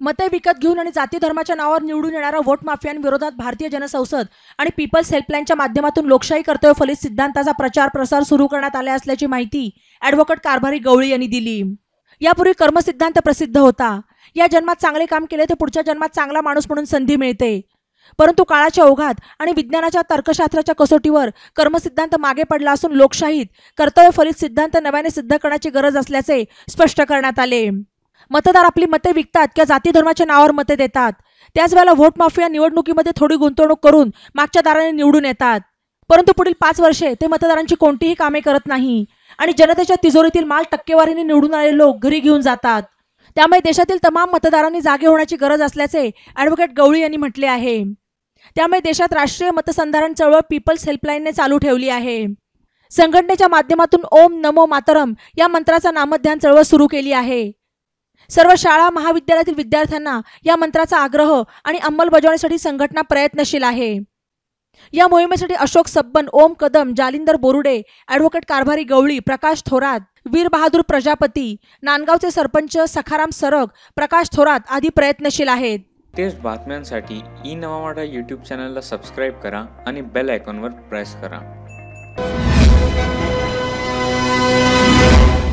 मते विकत घेऊन आणि जाती धर्माच्या नावावर निवडून येणाऱ्या व्होट माफियांविरोधात भारतीय जनसंसद आणि पीपल्स हेल्पलाईनच्या माध्यमातून लोकशाही कर्तव्य फलित सिद्धांताचा प्रचार प्रसार सुरू करण्यात आला असल्याची माहिती ॲडव्होकेट कारभारी गवळी यांनी दिली। यापूर्वी कर्मसिद्धांत प्रसिद्ध होता। या जन्मात चांगले काम केले तर पुढच्या जन्मात चांगला माणूस म्हणून संधी मिळते, परंतु काळाच्या ओघात आणि विज्ञानाच्या तर्कशास्त्राच्या कसोटीवर कर्मसिद्धांत मागे पडला असून लोकशाहीत कर्तव्य फलित सिद्धांत नव्याने सिद्ध करण्याची गरज असल्याचे स्पष्ट करण्यात आले। मतदार आपली मते विकतात किंवा जाती धर्माच्या नावावर मते देतात। त्याच वेळेला व्होट माफिया निवडणुकीमध्ये थोडी गुंतवणूक करून मागच्या दाराने निवडून येतात, परंतु पुढील 5 वर्षे ते मतदारांची कोणतीही कामे करत नाही आणि जनतेच्या तिजोरीतील माल टक्केवारीने निवडून आलेले लोक घरी घेऊन जातात। त्यामुळे देशातील तमाम मतदारांनी जागे होण्याची गरज असल्याचे ॲडव्होकेट गवळी यांनी म्हटले आहे। त्यामुळे देशात राष्ट्रीय मतसंधारण चळवळ पीपल्स हेल्पलाईनने चालू ठेवली आहे। संघटनेच्या माध्यमातून ओम नमो मातरम या मंत्राचा नामध्यान चळवळ सुरू केली आहे। सर्व शाळा महाविद्यालयातील विद्यार्थ्यांना या मंत्राचा आग्रह आणि अंमलबजावणीसाठी संघटना प्रयत्नशील आहे। या मोहिमेसाठी अशोक सब्बन, ओम कदम, जालिंदर बोरुडे, ॲडव्होकेट कारभारी गवळी, प्रकाश थोरात, वीर बहादूर प्रजापती, नांदगावचे सरपंच सखाराम सरग, प्रकाश थोरात आदी प्रयत्नशील आहेत। तेच बातम्यांसाठी ई नवा मराठा यूट्यूब चॅनलला सबस्क्राईब करा आणि बेल आयकॉनवर प्रेस करा।